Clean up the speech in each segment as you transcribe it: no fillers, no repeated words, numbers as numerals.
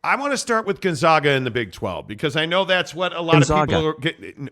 I want to start with Gonzaga in the Big 12 because I know that's what a lot of people are getting.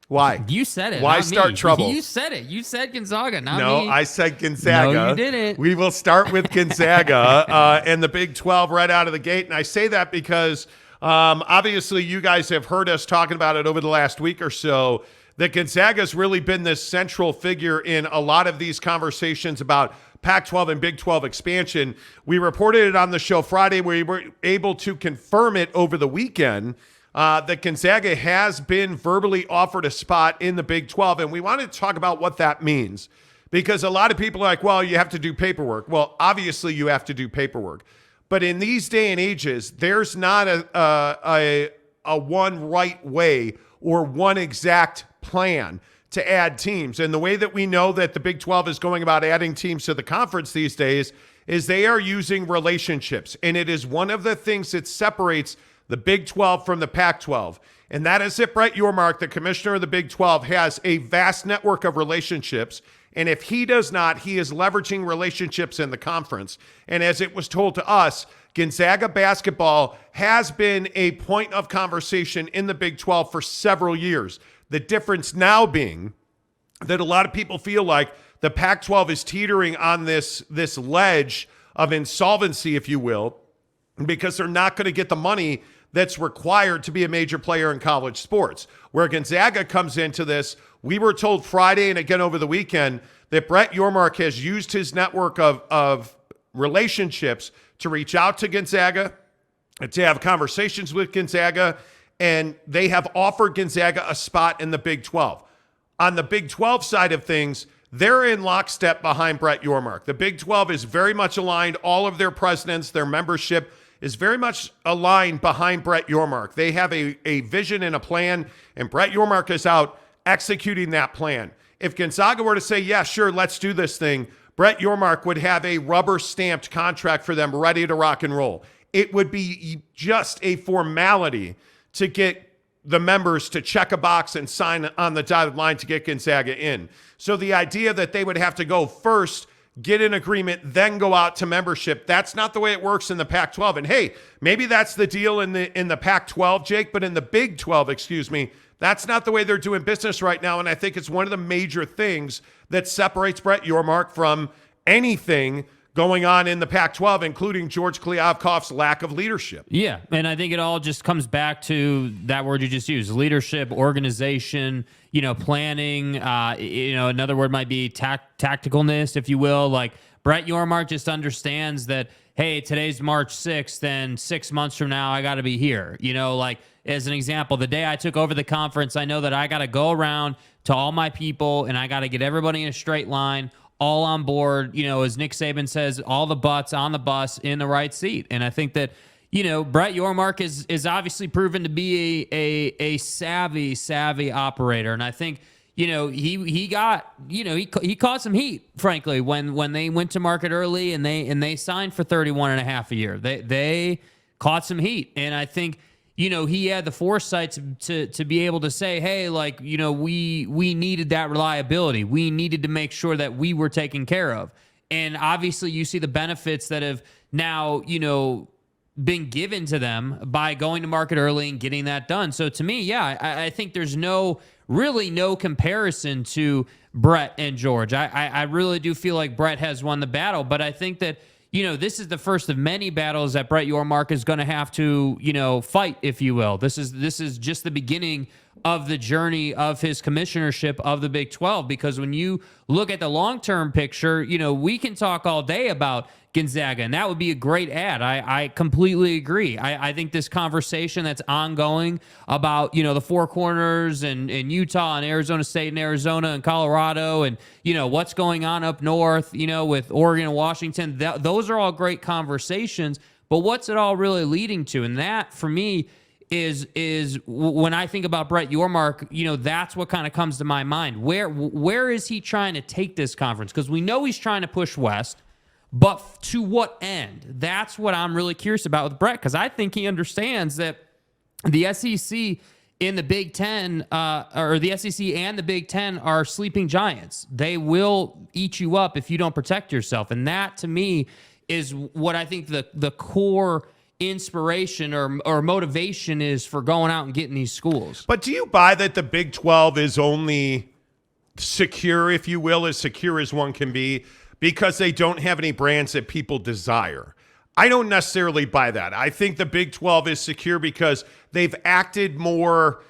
Why? You said it. Why not start me. trouble? You said it. You said Gonzaga, not me. No, I said Gonzaga. No, you didn't. We will start with Gonzaga and the Big 12 right out of the gate. And I say that because obviously you guys have heard us talking about it over the last week or so, that Gonzaga's really been this central figure in a lot of these conversations about Pac-12 and Big 12 expansion. We reported it on the show Friday. We were able to confirm it over the weekend. That Gonzaga has been verbally offered a spot in the Big 12, and we wanted to talk about what that means because a lot of people are like, well, you have to do paperwork. Well, obviously you have to do paperwork, but in these day and ages, there's not a one right way or one exact plan to add teams. And the way that we know that the Big 12 is going about adding teams to the conference these days is they are using relationships, and it is one of the things that separates the Big 12 from the Pac-12. And that is that Brett Yormark, the commissioner of the Big 12, has a vast network of relationships. And if he does not, he is leveraging relationships in the conference. And as it was told to us, Gonzaga basketball has been a point of conversation in the Big 12 for several years. The difference now being that a lot of people feel like the Pac-12 is teetering on this ledge of insolvency, if you will, because they're not going to get the money that's required to be a major player in college sports. Where Gonzaga comes into this, we were told Friday and again over the weekend that Brett Yormark has used his network of relationships to reach out to Gonzaga and to have conversations with Gonzaga, and they have offered Gonzaga a spot in the Big 12. On the Big 12 side of things, they're in lockstep behind Brett Yormark. The Big 12 is very much aligned. All of their presidents, their membership is very much aligned behind Brett Yormark. They have a vision and a plan, and Brett Yormark is out executing that plan. If Gonzaga were to say, yeah, sure, let's do this thing, Brett Yormark would have a rubber-stamped contract for them ready to rock and roll. It would be just a formality to get the members to check a box and sign on the dotted line to get Gonzaga in. So the idea that they would have to go first, get an agreement, then go out to membership, that's not the way it works in the Pac-12. And hey, maybe that's the deal in the Pac-12, Jake, but in the Big 12, that's not the way they're doing business right now. And I think it's one of the major things that separates Brett Yormark from anything going on in the Pac-12, including George Kliavkoff's lack of leadership. Yeah, and I think it all just comes back to that word you just used, leadership, organization, planning. Another word might be tacticalness, if you will. Like Brett Yormark just understands that, hey, today's March 6th, and 6 months from now, I got to be here. As an example, the day I took over the conference, I know that I got to go around to all my people, and I got to get everybody in a straight line, all on board, as Nick Saban says, all the butts on the bus in the right seat. And I think that, Brett Yormark is obviously proven to be a savvy operator. And I think, he caught some heat, frankly, when they went to market early and they signed for 31 and a half a year. They caught some heat. And I think, he had the foresight to be able to say, hey, we needed that reliability. We needed to make sure that we were taken care of. And obviously you see the benefits that have now, been given to them by going to market early and getting that done. So to me, yeah, I think there's really no comparison to Brett and George. I really do feel like Brett has won the battle, but I think that, this is the first of many battles that Brett Yormark is going to have to, fight, if you will. This is just the beginning of the journey of his commissionership of the Big 12, because when you look at the long-term picture, we can talk all day about Gonzaga, and that would be a great ad. I completely agree. I think this conversation that's ongoing about, the Four Corners and Utah and Arizona State and Arizona and Colorado and, what's going on up north, with Oregon and Washington, those are all great conversations, but what's it all really leading to? And that, for me, is when I think about Brett Yormark, that's what kind of comes to my mind. Where is he trying to take this conference? Because we know he's trying to push west, but to what end? That's what I'm really curious about with Brett, because I think he understands that the SEC in the Big Ten, or the SEC and the Big Ten are sleeping giants. They will eat you up if you don't protect yourself. And that, to me, is what I think the core inspiration or motivation is for going out and getting these schools. But do you buy that the Big 12 is only secure, if you will, as secure as one can be, because they don't have any brands that people desire? I don't necessarily buy that. I think the Big 12 is secure because they've acted more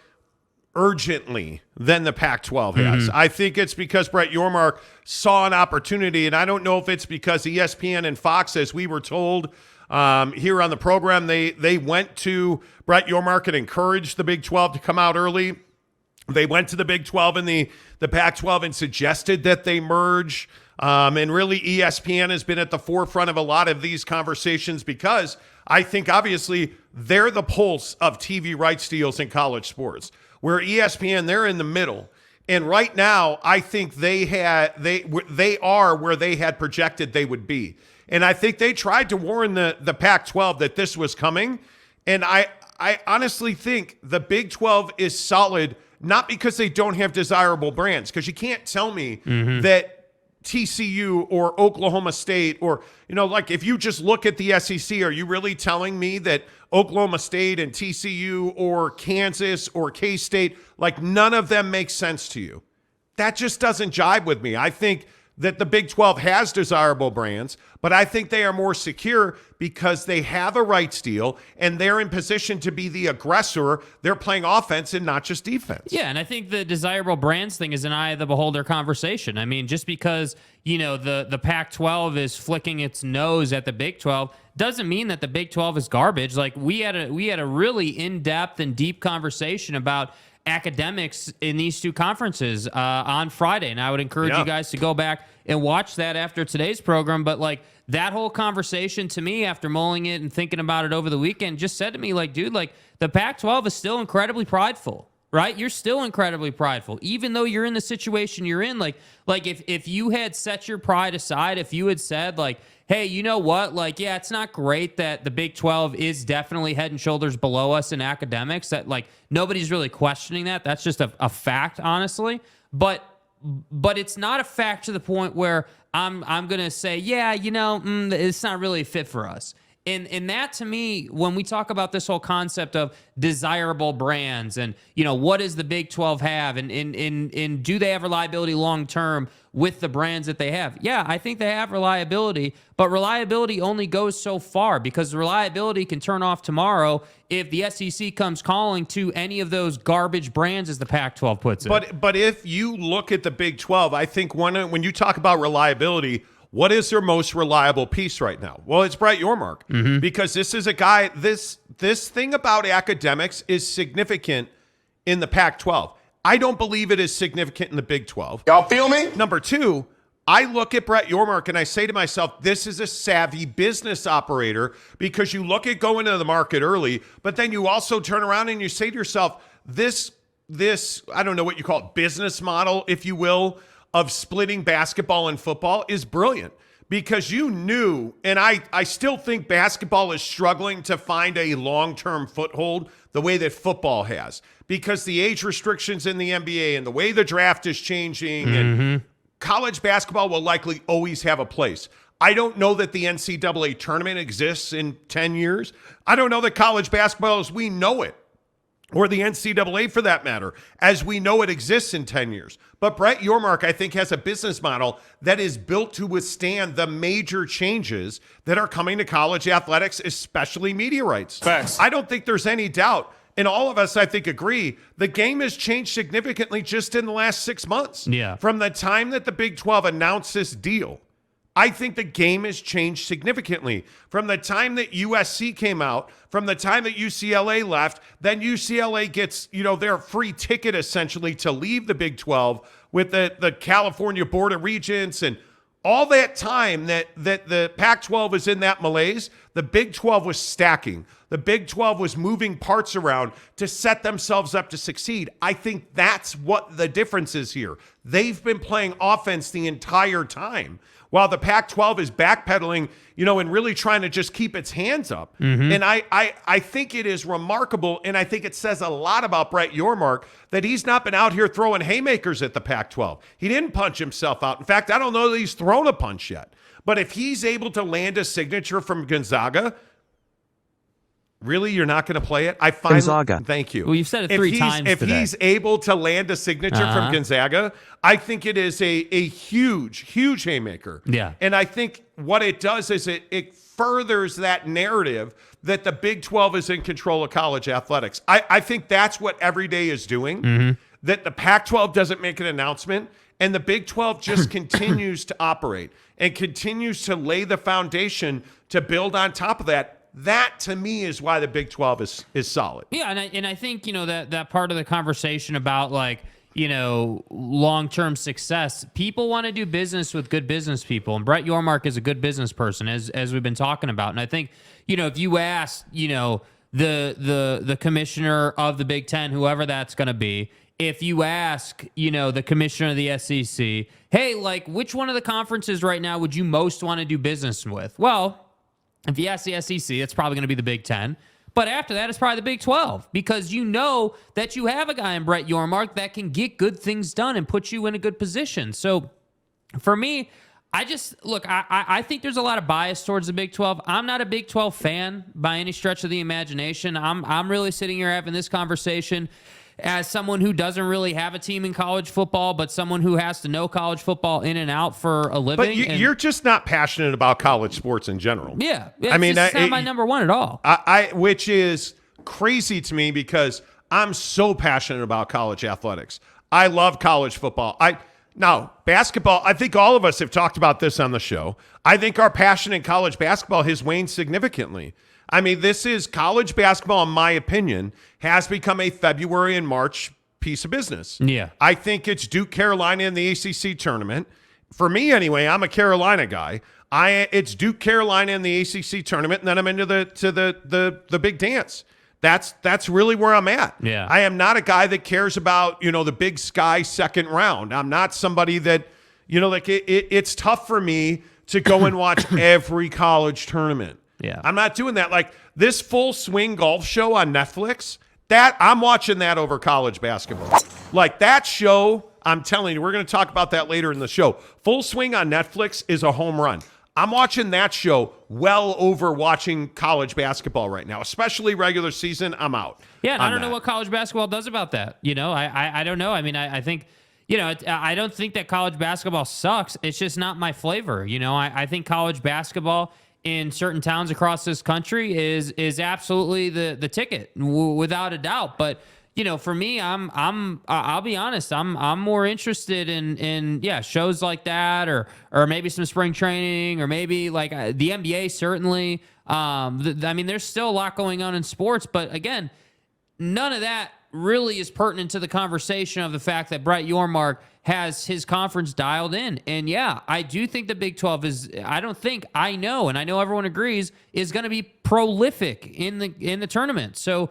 urgently than the Pac-12 has. I think it's because Brett Yormark saw an opportunity, and I don't know if it's because ESPN and Fox, as we were told here on the program, they went to Brett Yormark and encouraged the Big 12 to come out early. They went to the Big 12 and the Pac-12 and suggested that they merge. And really, ESPN has been at the forefront of a lot of these conversations because I think, obviously, they're the pulse of TV rights deals in college sports, where ESPN, they're in the middle. And right now, I think they are where they had projected they would be. And I think they tried to warn the Pac-12 that this was coming. And I honestly think the Big 12 is solid, not because they don't have desirable brands, because you can't tell me that TCU or Oklahoma State or, like if you just look at the SEC, are you really telling me that Oklahoma State and TCU or Kansas or K-State, like none of them make sense to you? That just doesn't jibe with me. I think that the Big 12 has desirable brands, but I think they are more secure because they have a rights deal and they're in position to be the aggressor. They're playing offense and not just defense. Yeah, and I think the desirable brands thing is an eye of the beholder conversation. I mean, just because, the Pac-12 is flicking its nose at the Big 12 doesn't mean that the Big 12 is garbage. Like we had a really in-depth and deep conversation about academics in these two conferences on Friday, and I would encourage you guys to go back and watch that after today's program. But like that whole conversation to me, after mulling it and thinking about it over the weekend, just said to me, like, dude, like the Pac-12 is still incredibly prideful, right? You're still incredibly prideful, even though you're in the situation you're in. Like if you had set your pride aside, if you had said like, hey, you know what? Like, yeah, it's not great that the Big 12 is definitely head and shoulders below us in academics. That like nobody's really questioning that. That's just a fact, honestly. But it's not a fact to the point where I'm gonna say, yeah, it's not really a fit for us. And that to me, when we talk about this whole concept of desirable brands and, what does the Big 12 have and do they have reliability long term with the brands that they have? Yeah, I think they have reliability, but reliability only goes so far because reliability can turn off tomorrow if the SEC comes calling to any of those garbage brands, as the Pac-12 puts it. But if you look at the Big 12, I think when you talk about reliability, what is their most reliable piece right now? Well, it's Brett Yormark, because this is a guy, this thing about academics is significant in the Pac-12. I don't believe it is significant in the Big 12. Y'all feel me? Number two, I look at Brett Yormark and I say to myself, this is a savvy business operator, because you look at going into the market early, but then you also turn around and you say to yourself, this, I don't know what you call it, business model, if you will, of splitting basketball and football is brilliant, because you knew, and I still think basketball is struggling to find a long-term foothold the way that football has, because the age restrictions in the NBA and the way the draft is changing, and college basketball will likely always have a place. I don't know that the NCAA tournament exists in 10 years. I don't know that college basketball as we know it, or the NCAA for that matter, as we know it exists in 10 years. But Brett Yormark, I think, has a business model that is built to withstand the major changes that are coming to college athletics, especially media rights. Facts. I don't think there's any doubt, and all of us, I think, agree, the game has changed significantly just in the last 6 months. Yeah. From the time that the Big 12 announced this deal, I think the game has changed significantly. From the time that USC came out, from the time that UCLA left, then UCLA gets, their free ticket essentially to leave the Big 12 with the California Board of Regents, and all that time that the Pac-12 was in that malaise, the Big 12 was stacking. The Big 12 was moving parts around to set themselves up to succeed. I think that's what the difference is here. They've been playing offense the entire time, while the Pac-12 is backpedaling, and really trying to just keep its hands up. And I think it is remarkable, and I think it says a lot about Brett Yormark that he's not been out here throwing haymakers at the Pac-12. He didn't punch himself out. In fact, I don't know that he's thrown a punch yet. But if he's able to land a signature from Gonzaga, really, you're not going to play it? Gonzaga. Thank you. Well, you've said it three times If today. he's able to land a signature from Gonzaga, I think it is a huge, huge haymaker. Yeah. And I think what it does is it furthers that narrative that the Big 12 is in control of college athletics. I think that's what every day is doing, that the Pac-12 doesn't make an announcement, and the Big 12 just continues to operate and continues to lay the foundation to build on top of that. That, to me, is why the Big 12 is solid. Yeah, and I think, that part of the conversation about, long-term success, people want to do business with good business people, and Brett Yormark is a good business person, as we've been talking about. And I think, if you ask, the commissioner of the Big Ten, whoever that's going to be, if you ask, the commissioner of the SEC, hey, which one of the conferences right now would you most want to do business with? Well, if you ask the SEC, it's probably going to be the Big Ten. But after that, it's probably the Big 12, because that you have a guy in Brett Yormark that can get good things done and put you in a good position. So for me, I think there's a lot of bias towards the Big 12. I'm not a Big 12 fan by any stretch of the imagination. I'm really sitting here having this conversation as someone who doesn't really have a team in college football, but someone who has to know college football in and out for a living. But you're just not passionate about college sports in general. Yeah. It's not my number one at all. Which is crazy to me, because I'm so passionate about college athletics. I love college football. Now, basketball, I think all of us have talked about this on the show. I think our passion in college basketball has waned significantly. This is college basketball, in my opinion, has become a February and March piece of business. Yeah. I think it's Duke, Carolina in the ACC tournament. For me, anyway, I'm a Carolina guy. It's Duke, Carolina in the ACC tournament, and then I'm into the big dance. That's really where I'm at. Yeah. I am not a guy that cares about, the Big Sky second round. I'm not somebody that, it's tough for me to go and watch every college tournament. Yeah. I'm not doing that. Like this Full Swing golf show on Netflix, that I'm watching that over college basketball. Like that show, I'm telling you, we're going to talk about that later in the show. Full Swing on Netflix is a home run. I'm watching that show well over watching college basketball right now, especially regular season. I'm out. Yeah, and I don't know what college basketball does about that. I don't know. I think, I don't think that college basketball sucks. It's just not my flavor. I think college basketball in certain towns across this country is absolutely the ticket, without a doubt. But for me, I'll be honest, I'm more interested in shows like that, or maybe some spring training, or maybe the NBA certainly. There's still a lot going on in sports, but again, none of that really is pertinent to the conversation of the fact that Brett Yormark has his conference dialed in. And yeah, I do think the Big 12 I know everyone agrees, is going to be prolific in the tournament. So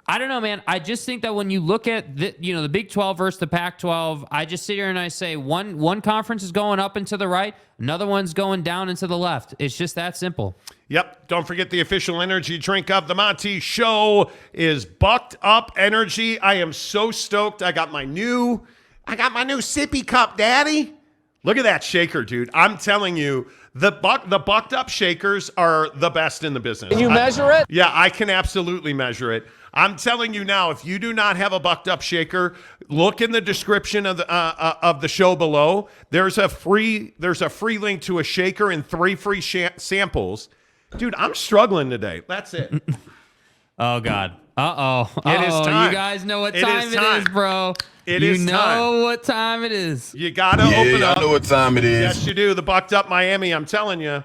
I don't know, man. I just think that when you look at the Big 12 versus the Pac-12, I just sit here and I say one conference is going up and to the right, another one's going down and to the left. It's just that simple. Yep. Don't forget the official energy drink of the Monty Show is Bucked Up Energy. I am so stoked. I got my new sippy cup, Daddy. Look at that shaker, dude. I'm telling you, the Bucked Up shakers are the best in the business. Can you measure it? Yeah, I can absolutely measure it. I'm telling you now, if you do not have a Bucked Up shaker, look in the description of the show below. There's a free link to a shaker and 3 free samples. Dude, I'm struggling today. That's it. Oh God. Uh-oh. It is time. You guys know what time it is, bro. You know what time it is. You gotta open up. I know what time it is. Yes, you do. The Bucked Up Miami. I'm telling you.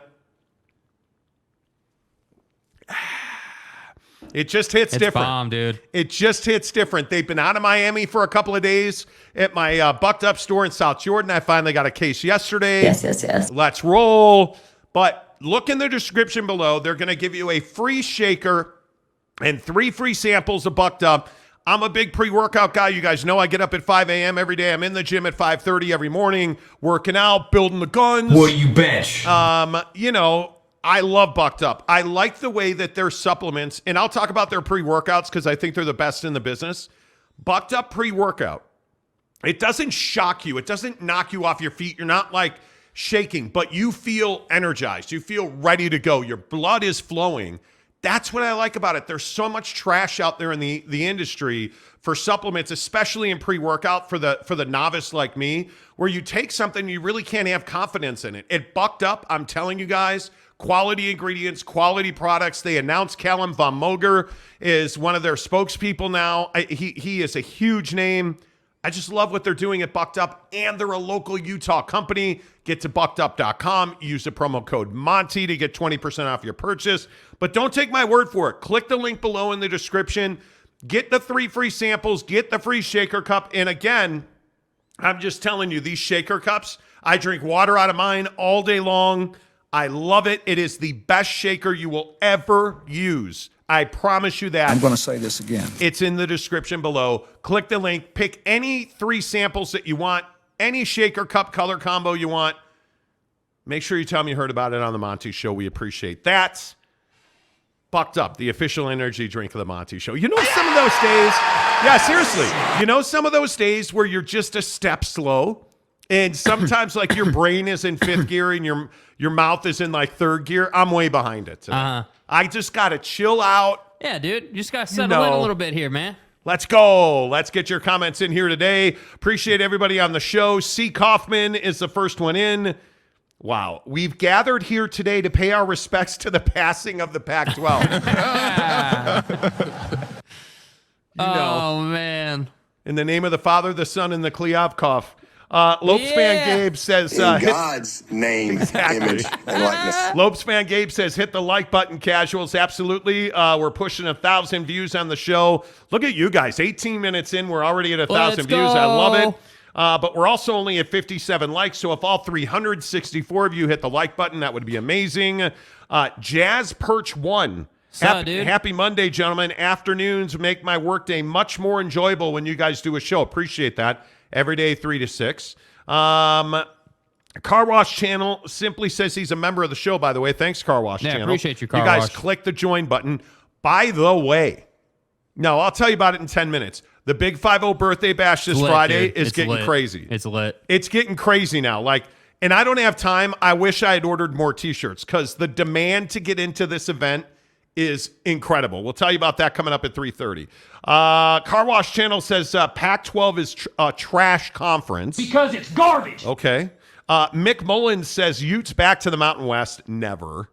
It just hits different. It's bomb, dude. It just hits different. They've been out of Miami for a couple of days at my Bucked Up store in South Jordan. I finally got a case yesterday. Yes. Let's roll. But look in the description below. They're going to give you a free shaker and 3 free samples of Bucked Up. I'm a big pre-workout guy. You guys know I get up at 5 a.m. every day. I'm in the gym at 5:30 every morning, working out, building the guns. What you bench? You know, I love Bucked Up. I like the way that their supplements, and I'll talk about their pre-workouts because I think they're the best in the business. Bucked Up pre-workout. It doesn't shock you. It doesn't knock you off your feet. You're not like shaking, but you feel energized. You feel ready to go. Your blood is flowing. That's what I like about it. There's so much trash out there in the industry for supplements, especially in pre-workout for the novice like me, where you take something you really can't have confidence in it. It Bucked Up, I'm telling you guys, quality ingredients, quality products. They announced Callum von Moger is one of their spokespeople now. He is a huge name. I just love what they're doing at Bucked Up, and they're a local Utah company. Get to buckedup.com. Use the promo code Monty to get 20% off your purchase. But don't take my word for it. Click the link below in the description. Get the 3 free samples. Get the free shaker cup. And again, I'm just telling you, these shaker cups, I drink water out of mine all day long. I love it. It is the best shaker you will ever use. I promise you that. I'm going to say this again. It's in the description below. Click the link. Pick any 3 samples that you want, any shaker cup color combo you want. Make sure you tell me you heard about it on the Monty Show. We appreciate that. Bucked Up, the official energy drink of the Monty Show. You know some of those days, yeah, seriously, you know some of those days where you're just a step slow, and sometimes like your brain is in 5th gear and your mouth is in like 3rd gear. I'm way behind it today. I just got to chill out. Yeah, dude. You just got to settle in a little bit here, man. Let's go. Let's get your comments in here today. Appreciate everybody on the show. C. Kaufman is the first one in. Wow. We've gathered here today to pay our respects to the passing of the Pac-12. Oh, man. In the name of the Father, the Son, and the Kleopkov. Lopespan Gabe says... in God's name, image, and likeness. Lopespan Gabe says, hit the like button, casuals. Absolutely. We're pushing 1,000 views on the show. Look at you guys. 18 minutes in, we're already at 1,000 views. I love it. But we're also only at 57 likes, so if all 364 of you hit the like button, that would be amazing. Jazz Perch 1. Happy Monday, gentlemen. Afternoons make my workday much more enjoyable when you guys do a show. Appreciate that. Every day, 3 to 6. Car Wash Channel simply says he's a member of the show, by the way. Thanks, Car Wash Channel. Appreciate you, Car Wash. You guys Wash. click the join button. By the way, no, I'll tell you about it in 10 minutes. The Big 5-0 birthday bash this Friday is getting crazy. It's lit. It's getting crazy now. And I don't have time. I wish I had ordered more T-shirts because the demand to get into this event is incredible. We'll tell you about that coming up at 3:30. Car Wash Channel says Pac-12 is a trash conference. Because it's garbage. Okay. Mick Mullins says Utes back to the Mountain West. Never.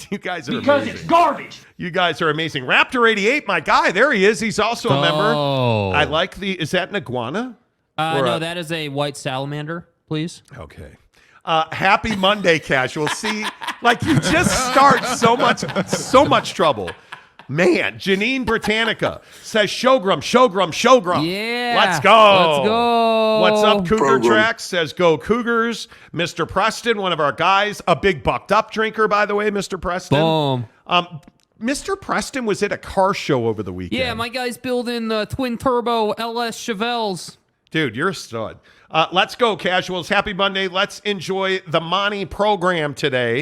You guys are because amazing. It's garbage. You guys are amazing. Raptor 88, my guy. There he is. He's also a member. I like is that an iguana? No, that is a white salamander, please. Okay. Happy Monday, casual. See, like you just start so much trouble. Man, Janine Britannica says Showgrum. Yeah. Let's go. Let's go. What's up, Cougar Tracks says go Cougars. Mr. Preston, one of our guys, a big Bucked Up drinker, by the way, Mr. Preston. Boom. Mr. Preston was at a car show over the weekend. Yeah, my guy's building twin turbo LS Chevelles. Dude, you're a stud. Let's go, casuals. Happy Monday. Let's enjoy the Monty program today.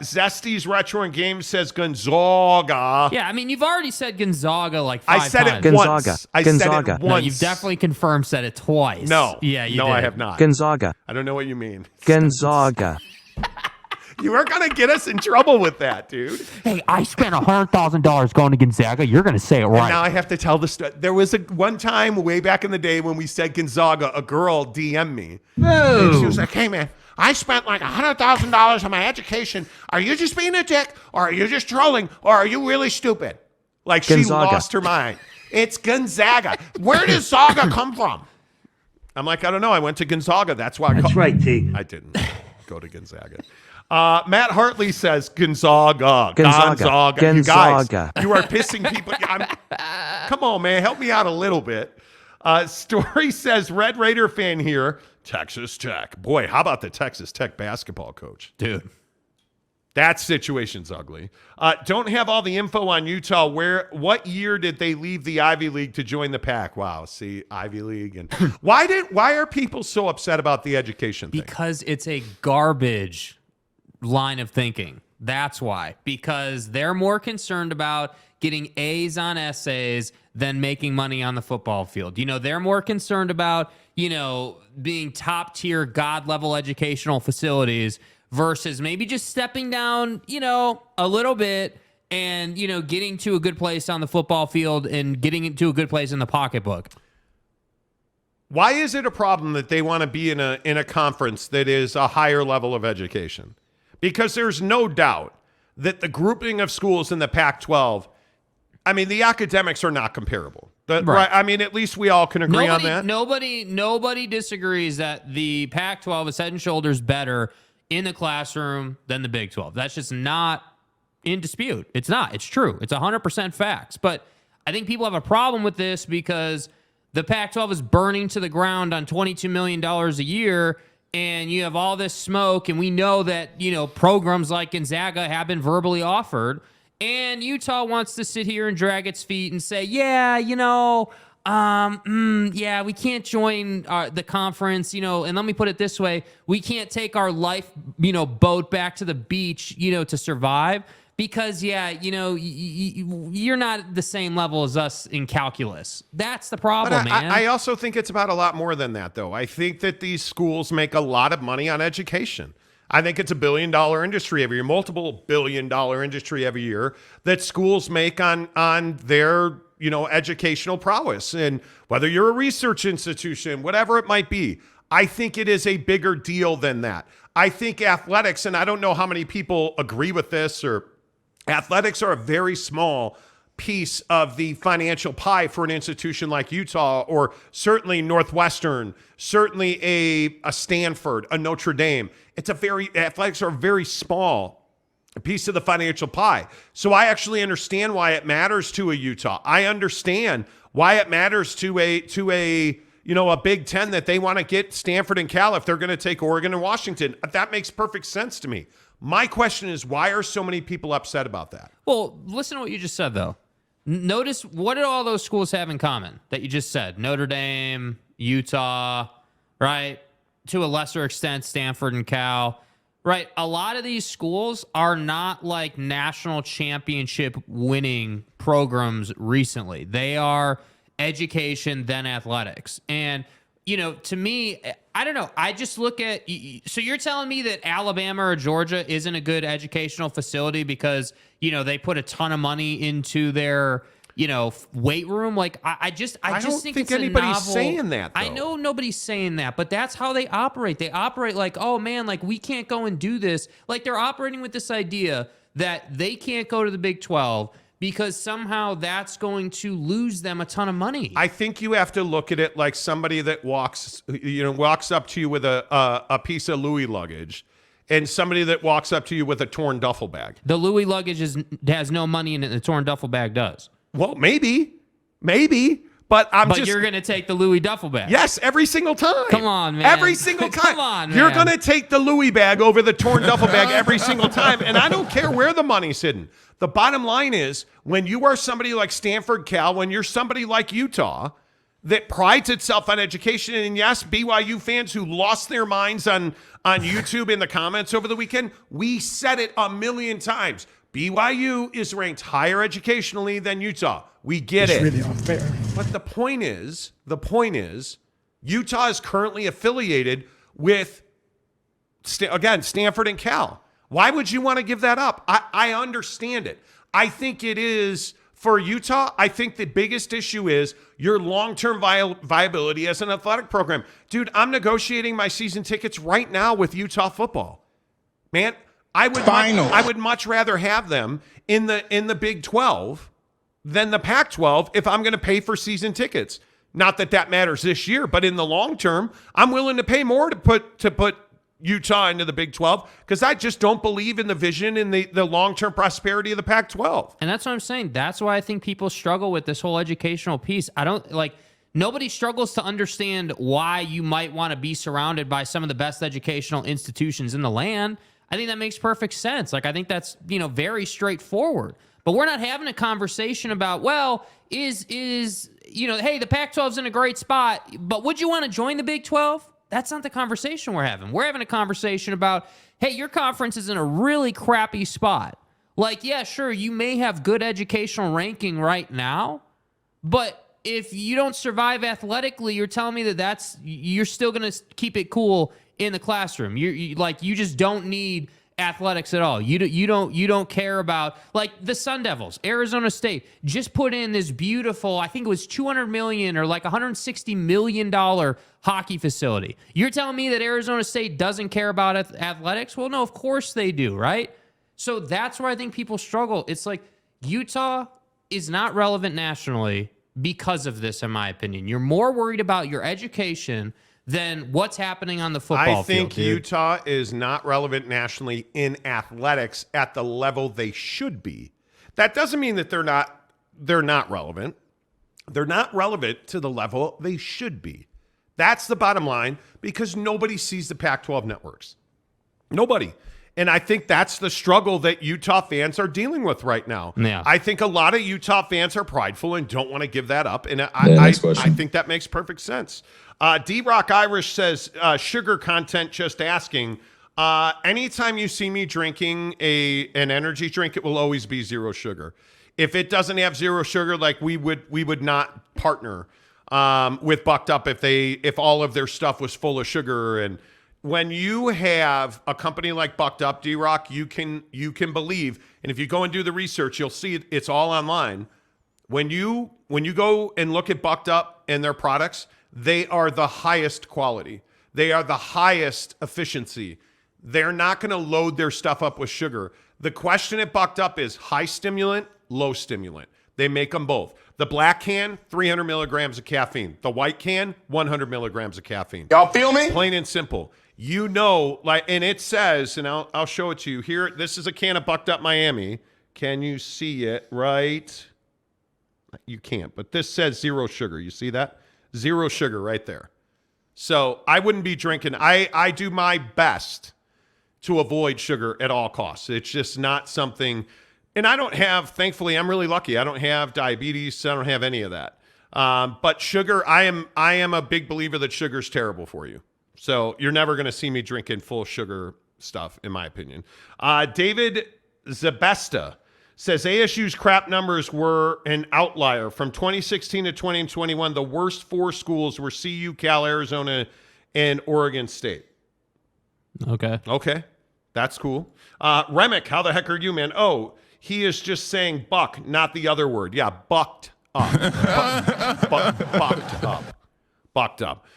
Zesty's Retro and Games says Gonzaga. Yeah, I mean, you've already said Gonzaga like 5 times. I said it once. I said it once. No, you've definitely confirmed said it twice. No. Yeah, you No, did. I have not. Gonzaga. I don't know what you mean. Gonzaga. You are going to get us in trouble with that, dude. Hey, I spent $100,000 going to Gonzaga. You're going to say it right. And now I have to tell the story. There was one time way back in the day when we said Gonzaga, a girl DM'd me. And she was like, hey, man, I spent like $100,000 on my education. Are you just being a dick, or are you just trolling, or are you really stupid? Like she lost her mind. It's Gonzaga. Where does Zaga come from? I'm like, I don't know. I went to Gonzaga. That's why. That's right, T. I didn't go to Gonzaga. Matt Hartley says Gonzaga. You guys, you are pissing people. Come on, man. Help me out a little bit. Story says Red Raider fan here. Texas Tech. Boy, how about the Texas Tech basketball coach? Dude. That situation's ugly. Don't have all the info on Utah. What year did they leave the Ivy League to join the Pac? Wow, see, Ivy League. And why are people so upset about the education thing? Because it's a garbage line of thinking. That's why. Because they're more concerned about getting A's on essays than making money on the football field. They're more concerned about, being top tier God level educational facilities versus maybe just stepping down, a little bit and, getting to a good place on the football field and getting into a good place in the pocketbook. Why is it a problem that they want to be in a conference that is a higher level of education? Because there's no doubt that the grouping of schools in the Pac-12, the academics are not comparable. Right. At least we all can agree on that. Nobody disagrees that the Pac-12 is head and shoulders better in the classroom than the Big 12. That's just not in dispute. It's not. It's true. It's 100% facts. But I think people have a problem with this because the Pac-12 is burning to the ground on $22 million a year, and you have all this smoke, and we know that, programs like Gonzaga have been verbally offered, and Utah wants to sit here and drag its feet and say, yeah, we can't join the conference, and let me put it this way, we can't take our life, boat back to the beach, to survive because, you're not the same level as us in calculus. That's the problem, man. I also think it's about a lot more than that, though. I think that these schools make a lot of money on education. I think it's $1 billion industry every year, multiple $1 billion industry every year that schools make on their educational prowess. And whether you're a research institution, whatever it might be, I think it is a bigger deal than that. I think athletics, and I don't know how many people agree with this, or athletics are a very small piece of the financial pie for an institution like Utah, or certainly Northwestern, certainly a Stanford, a Notre Dame. Athletics are a very small piece of the financial pie. So I actually understand why it matters to a Utah. I understand why it matters to a Big Ten that they want to get Stanford and Cal if they're going to take Oregon and Washington. That makes perfect sense to me. My question is, why are so many people upset about that? Well, listen to what you just said, though. Notice, what did all those schools have in common that you just said? Notre Dame, Utah, right? To a lesser extent, Stanford and Cal, right? A lot of these schools are not like national championship winning programs recently. They are education, then athletics. And, to me, I don't know. I just look at, so you're telling me that Alabama or Georgia isn't a good educational facility because, they put a ton of money into their, weight room. Like I just think it's anybody's a novel, saying that, though. I know nobody's saying that, but that's how they operate. They operate like, oh man, like we can't go and do this. Like they're operating with this idea that they can't go to the Big 12 because somehow that's going to lose them a ton of money. I think you have to look at it like somebody that walks up to you with a piece of Louis luggage, and somebody that walks up to you with a torn duffel bag. The Louis luggage has no money in it. The torn duffel bag does. Well, maybe, but you're going to take the Louis duffel bag. Yes, every single time. Come on, man. Every single time. Come on, man. You're going to take the Louis bag over the torn duffel bag every single time, and I don't care where the money's hidden. The bottom line is, when you are somebody like Stanford, Cal, when you're somebody like Utah that prides itself on education, and yes, BYU fans who lost their minds on YouTube in the comments over the weekend, we said it a million times. BYU is ranked higher educationally than Utah. We get it. It's really unfair. But the point is, Utah is currently affiliated with, Stanford and Cal. Why would you want to give that up? I understand it. I think it is, for Utah, I think the biggest issue is your long-term viability as an athletic program. Dude, I'm negotiating my season tickets right now with Utah football. Man, I would much rather have them in the Big 12 than the Pac-12 if I'm going to pay for season tickets. Not that matters this year, but in the long term, I'm willing to pay more to put Utah into the Big 12 because I just don't believe in the vision and the long-term prosperity of the Pac-12. And that's what I'm saying. That's why I think people struggle with this whole educational piece. Nobody struggles to understand why you might want to be surrounded by some of the best educational institutions in the land. I think that makes perfect sense. Like, I think that's, very straightforward. But we're not having a conversation about, well, hey, the Pac-12's in a great spot, but would you want to join the Big 12? That's not the conversation we're having. We're having a conversation about, hey, your conference is in a really crappy spot. Like, yeah, sure, you may have good educational ranking right now, but if you don't survive athletically, you're telling me you're still going to keep it cool in the classroom. You just don't need athletics at all. You don't care about, like, the Sun Devils, Arizona State just put in this beautiful, I think it was $200 million or like $160 million hockey facility. You're telling me that Arizona State doesn't care about athletics? Well, no, of course they do, right? So that's where I think people struggle. It's like Utah is not relevant nationally because of this, in my opinion. You're more worried about your education than what's happening on the football field. I think Utah is not relevant nationally in athletics at the level they should be. That doesn't mean that they're not relevant. They're not relevant to the level they should be. That's the bottom line, because nobody sees the Pac-12 networks. Nobody. And I think that's the struggle that Utah fans are dealing with right now. Yeah. I think a lot of Utah fans are prideful and don't want to give that up. And I think that makes perfect sense. D-Rock Irish says, sugar content, just asking. Anytime you see me drinking an energy drink, it will always be zero sugar. If it doesn't have zero sugar, like we would not partner with Bucked Up if all of their stuff was full of sugar. And when you have a company like Bucked Up, D-Rock, you can believe, and if you go and do the research, you'll see it's all online. When you go and look at Bucked Up and their products, they are the highest quality. They are the highest efficiency. They're not going to load their stuff up with sugar. The question at Bucked Up is high stimulant, low stimulant. They make them both. The black can, 300 milligrams of caffeine. The white can, 100 milligrams of caffeine. Y'all feel me? Plain and simple. And it says, and I'll show it to you here. This is a can of Bucked Up Miami. Can you see it right? You can't, but this says zero sugar. You see that? Zero sugar right there. So I wouldn't be drinking. I do my best to avoid sugar at all costs. It's just not something, and I don't have, thankfully, I'm really lucky. I don't have diabetes. I don't have any of that. But sugar, I am a big believer that sugar's terrible for you. So you're never going to see me drinking full sugar stuff, in my opinion. David Zabesta says ASU's crap numbers were an outlier. From 2016 to 2021, the worst four schools were CU, Cal, Arizona, and Oregon State. Okay. That's cool. Remick, how the heck are you, man? Oh, he is just saying buck, not the other word. Yeah, bucked up. Bucked up.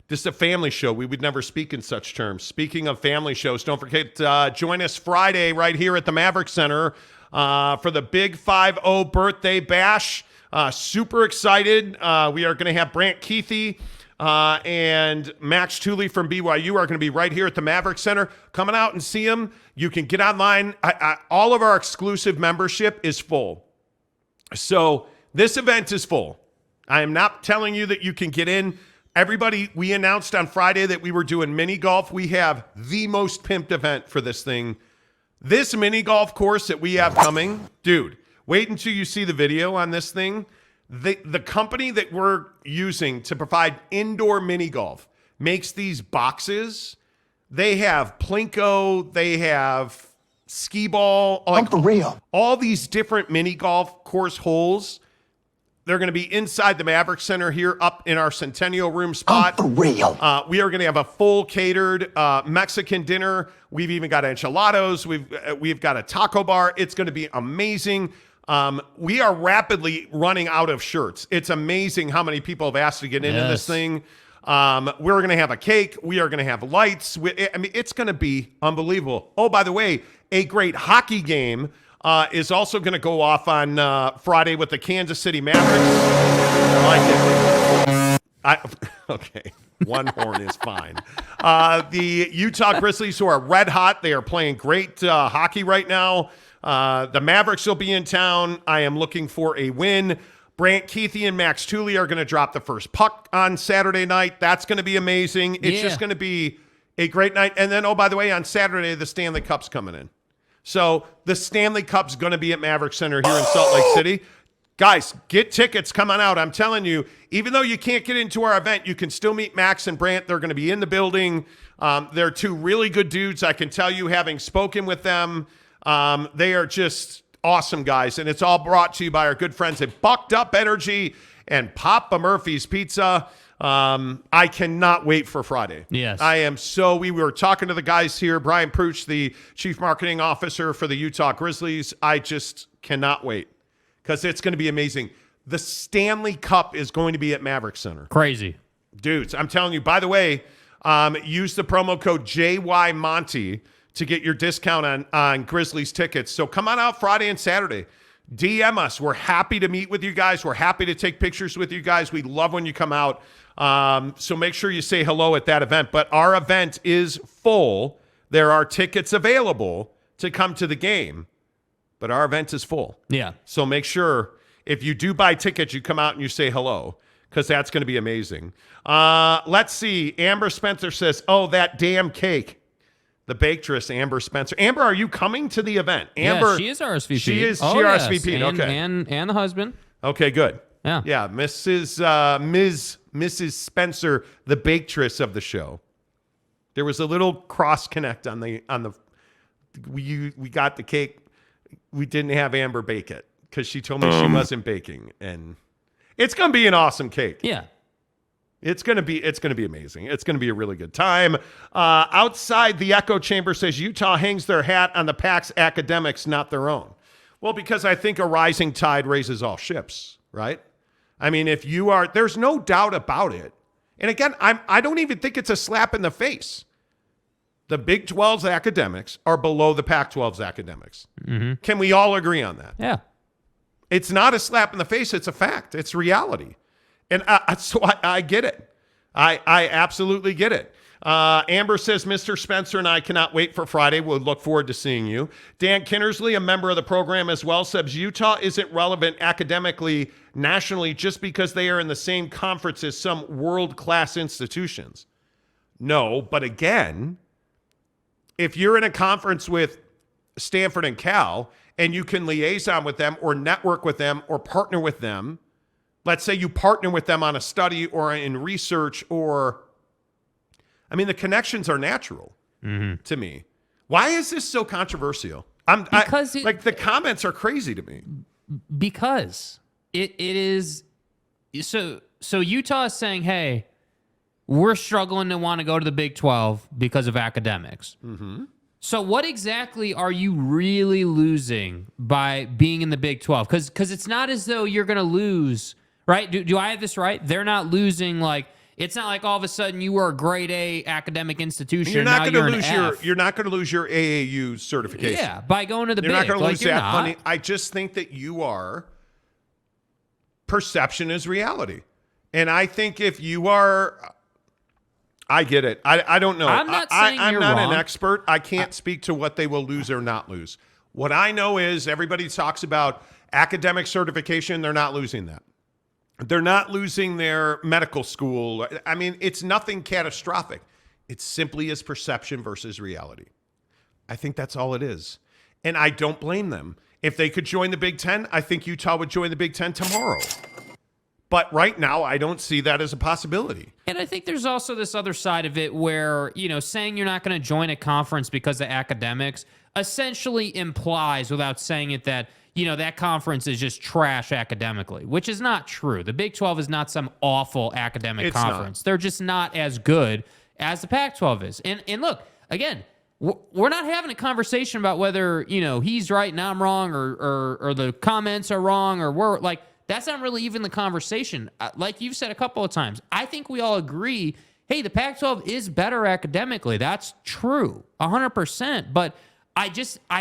This is a family show. We would never speak in such terms. Speaking of family shows, don't forget, join us Friday right here at the Maverick Center for the Big 5-0 birthday bash. Super excited. We are going to have Brant Keithy and Max Tooley from BYU are going to be right here at the Maverick Center. Coming out and see them. You can get online. All of our exclusive membership is full. So this event is full. I am not telling you that you can get in. Everybody, we announced on Friday that we were doing mini golf. We have the most pimped event for this thing. This mini golf course that we have coming, dude, wait until you see the video on this thing. The company that we're using to provide indoor mini golf makes these boxes. They have Plinko, they have skee ball, like I'm for real. All these different mini golf course holes. They're going to be inside the Maverick Center here up in our Centennial Room spot. I'm for real. We are going to have a full catered Mexican dinner. We've even got enchiladas. We've got a taco bar. It's going to be amazing. We are rapidly running out of shirts. It's amazing how many people have asked to get into this thing. We're going to have a cake. We are going to have lights. It's going to be unbelievable. Oh, by the way, a great hockey game is also going to go off on Friday with the Kansas City Mavericks. I like it. Okay, one horn is fine. The Utah Grizzlies, who are red hot, they are playing great hockey right now. The Mavericks will be in town. I am looking for a win. Brant Keithy and Max Tooley are going to drop the first puck on Saturday night. That's going to be amazing. It's just going to be A great night. And then, oh, by the way, on Saturday, the Stanley Cup's coming in. So the Stanley Cup's going to be at Maverick Center here in Salt Lake City. Guys, get tickets. Come on out. I'm telling you, even though you can't get into our event, you can still meet Max and Brant. They're going to be in the building. They're two really good dudes. I can tell you, having spoken with them, they are just awesome guys. And it's all brought to you by our good friends at Bucked Up Energy and Papa Murphy's Pizza. I cannot wait for Friday. Yes. We were talking to the guys here, Brian Pruch, the chief marketing officer for the Utah Grizzlies. I just cannot wait because it's going to be amazing. The Stanley Cup is going to be at Maverick Center. Crazy. Dudes, I'm telling you, by the way, use the promo code JYMonty to get your discount on Grizzlies tickets. So come on out Friday and Saturday. DM us. We're happy to meet with you guys. We're happy to take pictures with you guys. We love when you come out. So make sure you say hello at that event. But our event is full. There are tickets available to come to the game, but our event is full. Yeah. So make sure if you do buy tickets, you come out and you say hello because that's going to be amazing. Let's see. Amber Spencer says, oh, that damn cake. The bakeress, Amber Spencer. Amber, are you coming to the event? Amber, yeah, she is RSVP. She is oh, RSVP. Yes. Okay. And the husband. Okay, good. Yeah. Yeah, Mrs. Spencer, the bakeress of the show. There was a little cross connect on the we got the cake. We didn't have Amber bake it because she told me she wasn't baking, and it's gonna be an awesome cake. Yeah. It's gonna be amazing. It's gonna be a really good time. Outside the echo chamber says Utah hangs their hat on the Pac's academics, not their own. Well, because I think a rising tide raises all ships, right? I mean, if you are, there's no doubt about it. And again, I don't even think it's a slap in the face. The Big 12's academics are below the Pac-12's academics. Mm-hmm. Can we all agree on that? Yeah. It's not a slap in the face. It's a fact. It's reality. And so I get it. I absolutely get it. Amber says, Mr. Spencer and I cannot wait for Friday. We'll look forward to seeing you. Dan Kinnersley, a member of the program as well, says Utah isn't relevant academically, nationally, just because they are in the same conference as some world-class institutions. No, but again, if you're in a conference with Stanford and Cal and you can liaison with them or network with them or partner with them, let's say you partner with them on a study or in research or, I mean, the connections are natural to me. Why is this so controversial? The comments are crazy to me. Because it is, so Utah is saying, hey, we're struggling to want to go to the Big 12 because of academics. Mm-hmm. So what exactly are you really losing by being in the Big 12? Because it's not as though you're going to lose. Right? Do I have this right? They're not losing, like, it's not like all of a sudden you were a grade A academic institution. You're not going to lose you're not going to lose your AAU certification. Yeah, by going to the You're Big. not going to lose that not. money. I just think that you are, perception is reality. And I think if you are, I get it. I don't know. I'm not saying I'm you're not wrong. an expert. I can't speak to what they will lose or not lose. What I know is everybody talks about academic certification. They're not losing that. They're not losing their medical school. I mean, it's nothing catastrophic. It simply is perception versus reality. I think that's all it is. And I don't blame them. If they could join the Big Ten, I think Utah would join the Big Ten tomorrow. But right now, I don't see that as a possibility. And I think there's also this other side of it where, saying you're not going to join a conference because of academics essentially implies, without saying it, that that conference is just trash academically, which is not true. The Big 12 is not some awful academic conference. They're just not as good as the Pac-12 is. And look, again, we're not having a conversation about whether, he's right and I'm wrong or the comments are wrong or we're like, that's not really even the conversation. Like you've said a couple of times, I think we all agree, hey, the Pac-12 is better academically. That's true, 100%. But I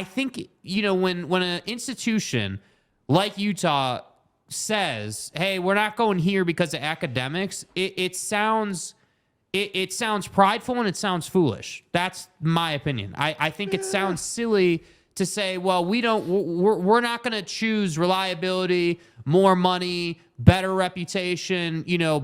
think, when an institution like Utah says, hey, we're not going here because of academics, it sounds prideful and it sounds foolish. That's my opinion. I think it sounds silly to say, well, we're not going to choose reliability, more money, better reputation,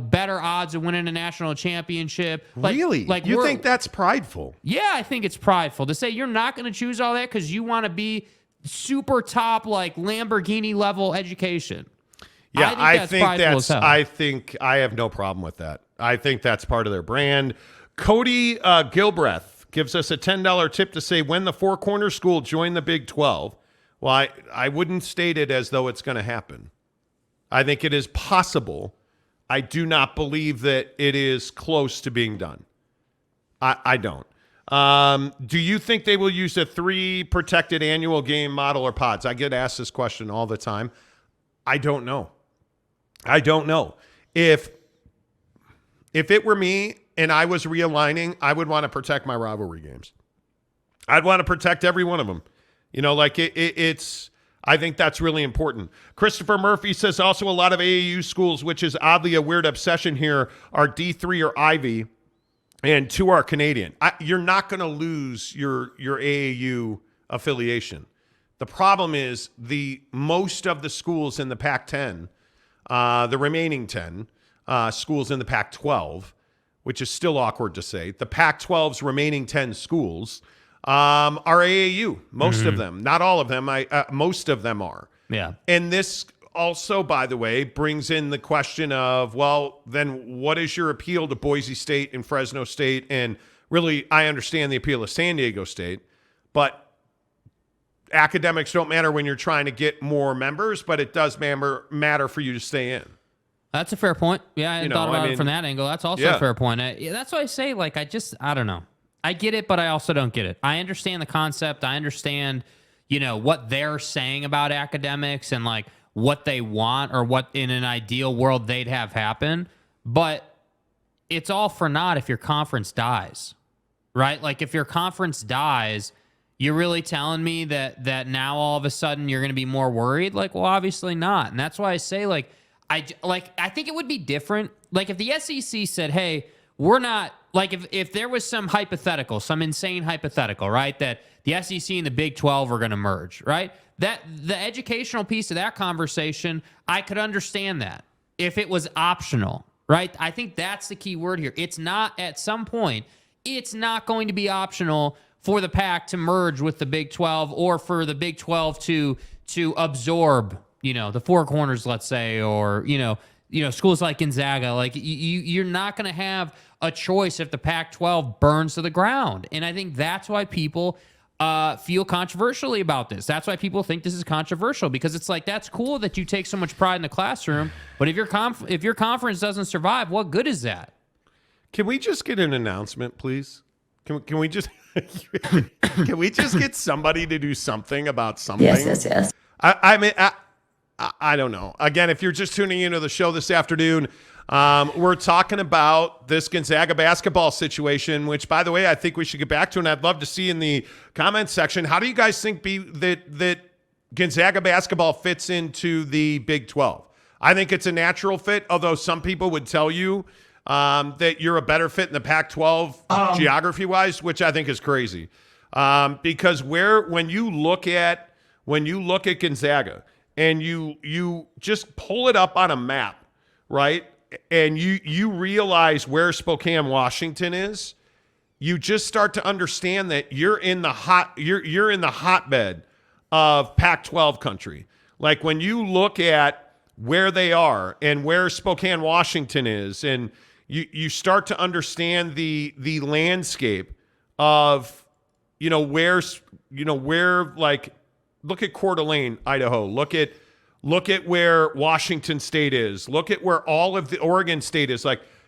better odds of winning a national championship. Really? You think that's prideful? Yeah, I think it's prideful to say you're not going to choose all that because you want to be super top, like Lamborghini level education. Yeah, I think I have no problem with that. I think that's part of their brand. Cody Gilbreth gives us a $10 tip to say when the Four Corner School joined the Big 12. Well, I wouldn't state it as though it's going to happen. I think it is possible. I do not believe that it is close to being done. I don't. Do you think they will use a 3 protected annual game model or pods? I get asked this question all the time. I don't know. If it were me and I was realigning, I would want to protect my rivalry games. I'd want to protect every one of them. It's I think that's really important. Christopher Murphy says also a lot of AAU schools, which is oddly a weird obsession here, are D3 or Ivy, and 2 are Canadian. You're not going to lose your AAU affiliation. The problem is most of the schools in the Pac-10, the remaining 10 schools in the Pac-12, which is still awkward to say, the Pac-12's remaining 10 schools are AAU. Most of them, not all of them. Most of them are. Yeah. And this also, by the way, brings in the question of, well, then what is your appeal to Boise State and Fresno State? And really, I understand the appeal of San Diego State, but academics don't matter when you're trying to get more members, but it does matter for you to stay in. That's a fair point. Yeah, I hadn't thought about it from that angle. That's also a fair point. That's why I say, I don't know. I get it, but I also don't get it. I understand the concept. I understand, what they're saying about academics and what they want or what in an ideal world they'd have happen. But it's all for naught if your conference dies, right? If your conference dies, you're really telling me that now all of a sudden you're going to be more worried? Well, obviously not. And that's why I say, I think it would be different. If the SEC said, hey, we're not, if there was some insane hypothetical, right, that the SEC and the Big 12 are going to merge, right? That the educational piece of that conversation, I could understand that if it was optional, right? I think that's the key word here. It's not, at some point, it's not going to be optional for the Pac to merge with the Big 12 or for the Big 12 to absorb, the Four Corners, let's say, or, schools like Gonzaga. You're not going to have a choice if the Pac-12 burns to the ground. And I think that's why people feel controversially about this. That's why people think this is controversial, because it's that's cool that you take so much pride in the classroom, but if your conference doesn't survive, what good is that? Can we just get an announcement, please? Can we just can we just get somebody to do something about something? Yes. I don't know. Again, if you're just tuning into the show this afternoon, we're talking about this Gonzaga basketball situation, which, by the way, I think we should get back to, and I'd love to see in the comments section. How do you guys think that Gonzaga basketball fits into the Big 12? I think it's a natural fit, although some people would tell you that you're a better fit in the Pac-12 geography-wise, which I think is crazy. Because when you look at Gonzaga and you just pull it up on a map, right? And you realize where Spokane, Washington is, you just start to understand that you're in the hotbed of Pac-12 country. When you look at where they are and where Spokane, Washington is, and you start to understand the landscape of where look at Coeur d'Alene, Idaho. Look at where Washington State is. Look at where all of the Oregon State is.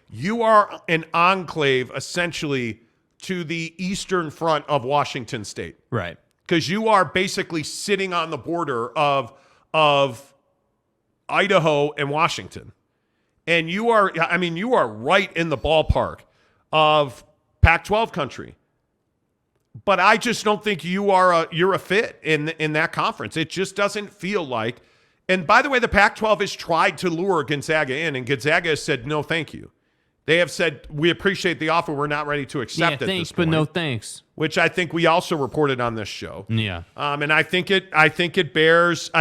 You are an enclave essentially to the eastern front of Washington State. Right. Because you are basically sitting on the border of Idaho and Washington. And you are right in the ballpark of Pac-12 country. But I just don't think you're a fit in that conference. It just doesn't feel like. And by the way, the Pac-12 has tried to lure Gonzaga in, and Gonzaga has said no, thank you. They have said, we appreciate the offer. We're not ready to accept it. Thanks, but no thanks. Which I think we also reported on this show. Yeah. And I think it bears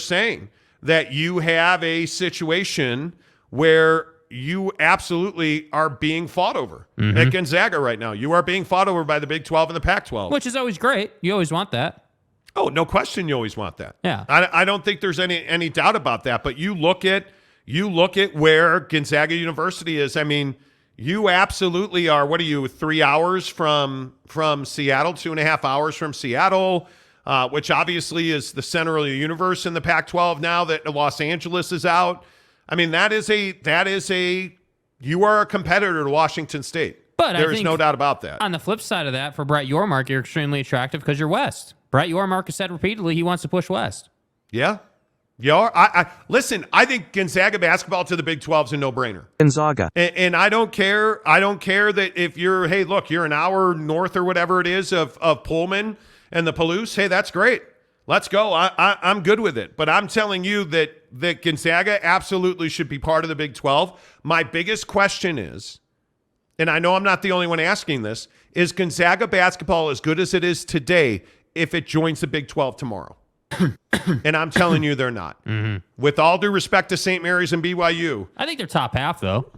saying that you have a situation where you absolutely are being fought over at Gonzaga right now. You are being fought over by the Big 12 and the Pac-12. Which is always great. You always want that. Oh, no question you always want that. Yeah. I don't think there's any doubt about that, but you look at where Gonzaga University is. I mean, you absolutely are, 3 hours from Seattle, 2.5 hours from Seattle, which obviously is the center of the universe in the Pac-12 now that Los Angeles is out. I mean, you are a competitor to Washington State. But there is no doubt about that. On the flip side of that, for Brett Yormark, you're extremely attractive because you're West. Brett Yormark has said repeatedly he wants to push West. Yeah. Yeah. Listen, I think Gonzaga basketball to the Big 12 is a no-brainer. Gonzaga. And I don't care. I don't care that if you're an hour north or whatever it is of Pullman and the Palouse. Hey, that's great. Let's go. I'm good with it. But I'm telling you that Gonzaga absolutely should be part of the Big 12. My biggest question is, and I know I'm not the only one asking this, is Gonzaga basketball as good as it is today if it joins the Big 12 tomorrow? And I'm telling you they're not. Mm-hmm. With all due respect to St. Mary's and BYU. I think they're top half, though.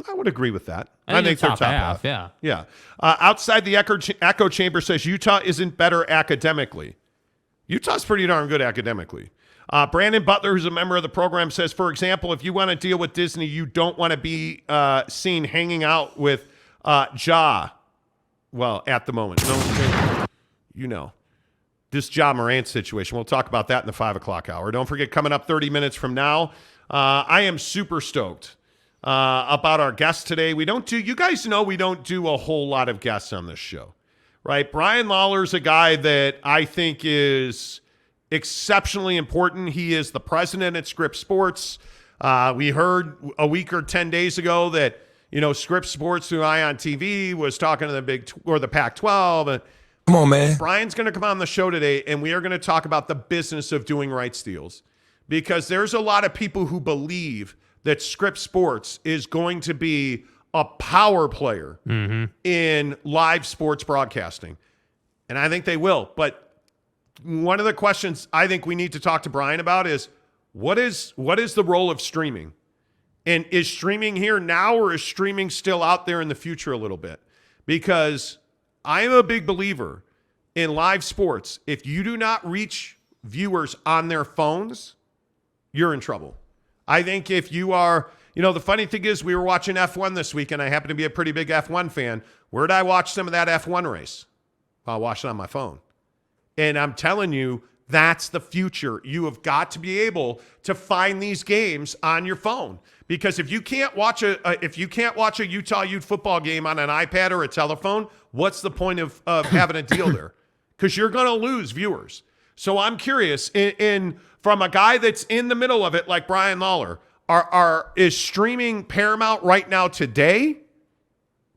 I would agree with that. I think they're top half. Yeah. Yeah. Outside the echo chamber says Utah isn't better academically. Utah's pretty darn good academically. Brandon Butler, who's a member of the program, says, for example, if you want to deal with Disney, you don't want to be seen hanging out with Ja. Well, at the moment. This Ja Morant situation. We'll talk about that in the 5 o'clock hour. Don't forget, coming up 30 minutes from now, I am super stoked about our guest today. You guys know we don't do a whole lot of guests on this show, right? Brian Lawler's a guy that I think is exceptionally important. He is the president at Scripps Sports. We heard a week or 10 days ago that, Scripps Sports through Ion TV was talking to the Pac-12. And come on, man. Brian's going to come on the show today, and we are going to talk about the business of doing rights deals, because there's a lot of people who believe that Scripps Sports is going to be a power player in live sports broadcasting. And I think they will. But one of the questions I think we need to talk to Brian about is what is the role of streaming? And is streaming here now, or is streaming still out there in the future a little bit? Because I am a big believer in live sports. If you do not reach viewers on their phones, you're in trouble. I think if you are, the funny thing is we were watching F1 this week, and I happen to be a pretty big F1 fan. Where did I watch some of that F1 race? I watched it on my phone. And I'm telling you, that's the future. You have got to be able to find these games on your phone. Because if you can't watch a Utah Ute football game on an iPad or a telephone, what's the point of having a deal there? Because you're going to lose viewers. So I'm curious, from a guy that's in the middle of it, like Brian Lawler, is streaming paramount right now today?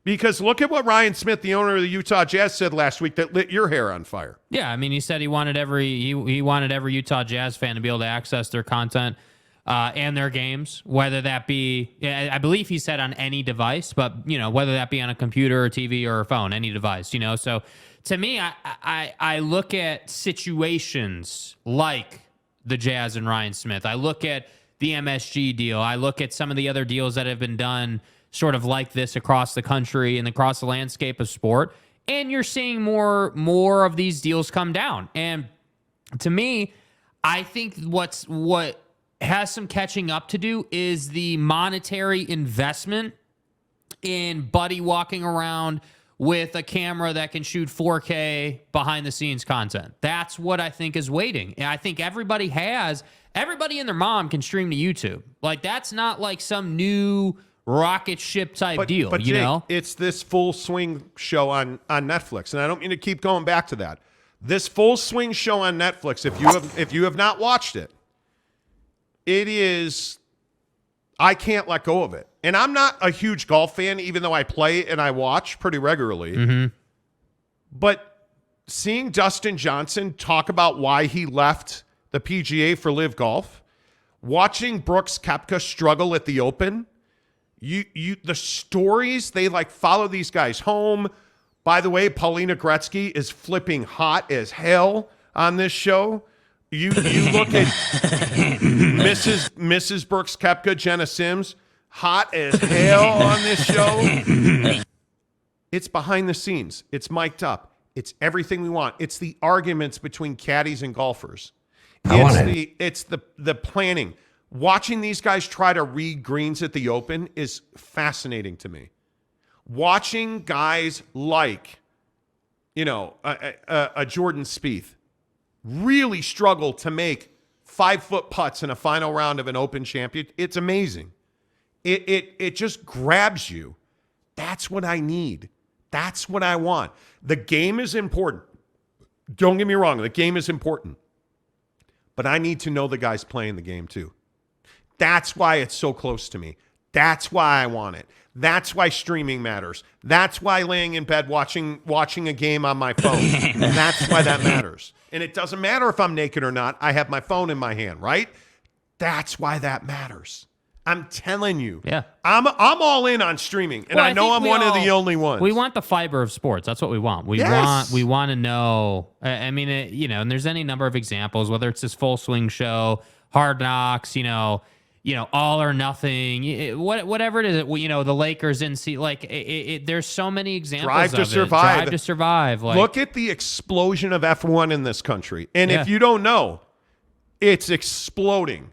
Because look at what Ryan Smith, the owner of the Utah Jazz, said last week that lit your hair on fire. Yeah, I mean, he said he wanted every Utah Jazz fan to be able to access their content and their games, whether that be, I believe he said on any device, but whether that be on a computer or TV or a phone, any device. So to me, I look at situations like the Jazz and Ryan Smith. I look at the MSG deal. I look at some of the other deals that have been done sort of like this across the country and across the landscape of sport. And you're seeing more of these deals come down. And to me, I think what has some catching up to do is the monetary investment in Buddy walking around with a camera that can shoot 4K behind the scenes content. That's what I think is waiting. And I think everybody and their mom can stream to YouTube. Like, that's not like some new rocket ship type deal, but Jake, it's this Full Swing show on Netflix, and I don't mean to keep going back to that. This Full Swing show on Netflix, if you have not watched it, it is, I can't let go of it. And I'm not a huge golf fan, even though I play and I watch pretty regularly. Mm-hmm. But seeing Dustin Johnson talk about why he left the PGA for Live Golf, watching Brooks Koepka struggle at the Open, the stories, they like follow these guys home. By the way, Paulina Gretzky is flipping hot as hell on this show. You look at Mrs. Brooks Koepka, Jenna Sims, hot as hell on this show. It's behind the scenes. It's mic'd up. It's everything we want. It's the arguments between caddies and golfers. It's the planning. Watching these guys try to read greens at the Open is fascinating to me. Watching guys like, a Jordan Spieth really struggle to make 5-foot putts in a final round of an Open champion. It's amazing. It just grabs you. That's what I need. That's what I want. The game is important. Don't get me wrong. The game is important. But I need to know the guys playing the game too. That's why it's so close to me. That's why I want it. That's why streaming matters. That's why laying in bed watching a game on my phone. That's why that matters. And it doesn't matter if I'm naked or not. I have my phone in my hand, right? That's why that matters. I'm telling you. Yeah. I'm all in on streaming, and I know I'm one of the only ones. We want the fiber of sports. That's what we want. We want to know. I mean, and there's any number of examples, whether it's this Full Swing show, Hard Knocks, All or Nothing, whatever it is, the Lakers there's so many examples. Drive to Survive. Drive to Survive. Look at the explosion of F1 in this country. And if you don't know, it's exploding.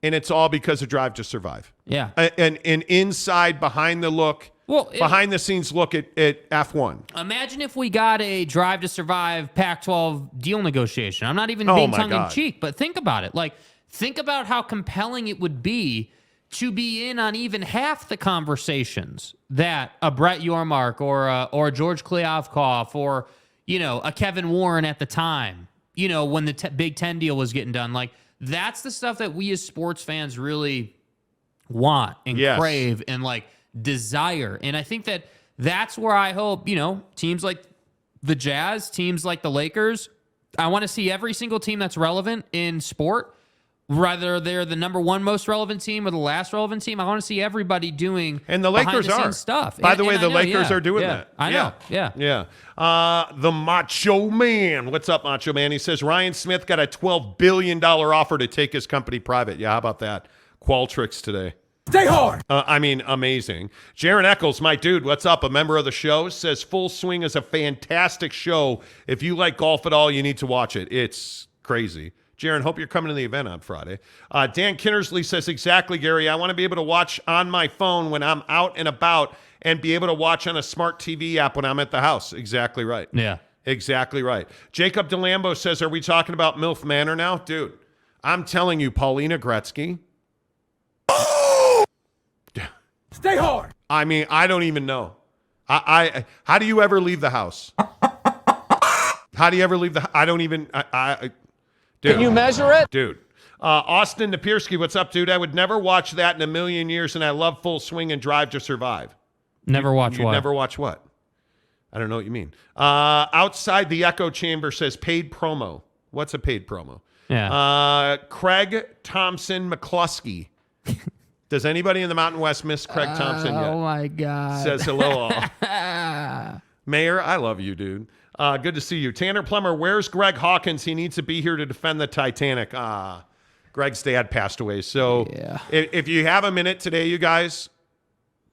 And it's all because of Drive to Survive. Yeah. And inside, behind the scenes look at F1. Imagine if we got a Drive to Survive Pac-12 deal negotiation. I'm not even being tongue-in-cheek, but think about it. Think about how compelling it would be to be in on even half the conversations that a Brett Yormark or George Kliavkoff or, a Kevin Warren at the time, when the Big Ten deal was getting done. That's the stuff that we as sports fans really want and crave and desire. And I think that's where I hope, teams like the Jazz, teams like the Lakers, I want to see every single team that's relevant in sport. Whether they're the number one most relevant team or the last relevant team, I want to see everybody doing and the Lakers are stuff. By the way, the Lakers are doing that. I know. Yeah. The Macho Man. What's up, Macho Man? He says Ryan Smith got a $12 billion offer to take his company private. Yeah, how about that? Qualtrics today. Stay hard. Amazing. Jaron Eccles, my dude, what's up? A member of the show, says Full Swing is a fantastic show. If you like golf at all, you need to watch it. It's crazy. Jaron, hope you're coming to the event on Friday. Dan Kinnersley says, exactly, Gary. I want to be able to watch on my phone when I'm out and about and be able to watch on a smart TV app when I'm at the house. Exactly right. Yeah. Exactly right. Jacob DeLambo says, are we talking about MILF Manor now? Dude, I'm telling you, Paulina Gretzky. Stay hard. I mean, I don't even know. How do you ever leave the house? How do you ever leave the I don't even dude, Can you measure it? Dude. Austin Napierski, what's up, dude? I would never watch that in a million years, and I love Full Swing and Drive to Survive. Never watch what? Never watch what? I don't know what you mean. Outside the Echo Chamber says paid promo. What's a paid promo? Yeah. Craig Thompson McCluskey. Does anybody in the Mountain West miss Craig Thompson yet? Oh, my God. Says hello all. Mayor, I love you, dude. Good to see you. Tanner Plummer, where's Greg Hawkins? He needs to be here to defend the Titanic. Greg's dad passed away. So if you have a minute today, you guys,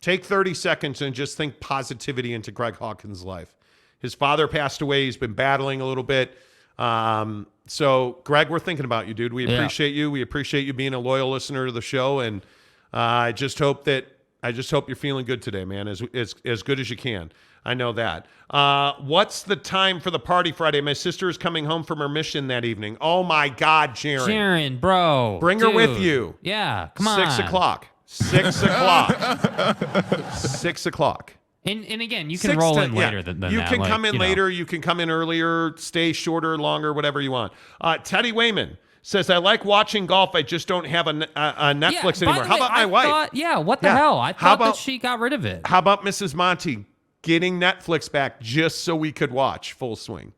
take 30 seconds and just think positivity into Greg Hawkins' life. His father passed away. He's been battling a little bit. So, Greg, we're thinking about you, dude. We appreciate you. We appreciate you being a loyal listener to the show. And I just hope you're feeling good today, man, as good as you can. I know that. What's the time for the party Friday? My sister is coming home from her mission that evening. Oh, my God, Jaron. Jaron, bro. Bring her with you. Yeah, come on. 6 o'clock. 6 o'clock. 6 o'clock. And again, you can roll in later than that. You can come in later. You can come in earlier, stay shorter, longer, whatever you want. Teddy Wayman says, I like watching golf. I just don't have a Netflix anymore. How about my wife? What the hell? I thought that she got rid of it. How about Mrs. Monty getting Netflix back just so we could watch Full Swing?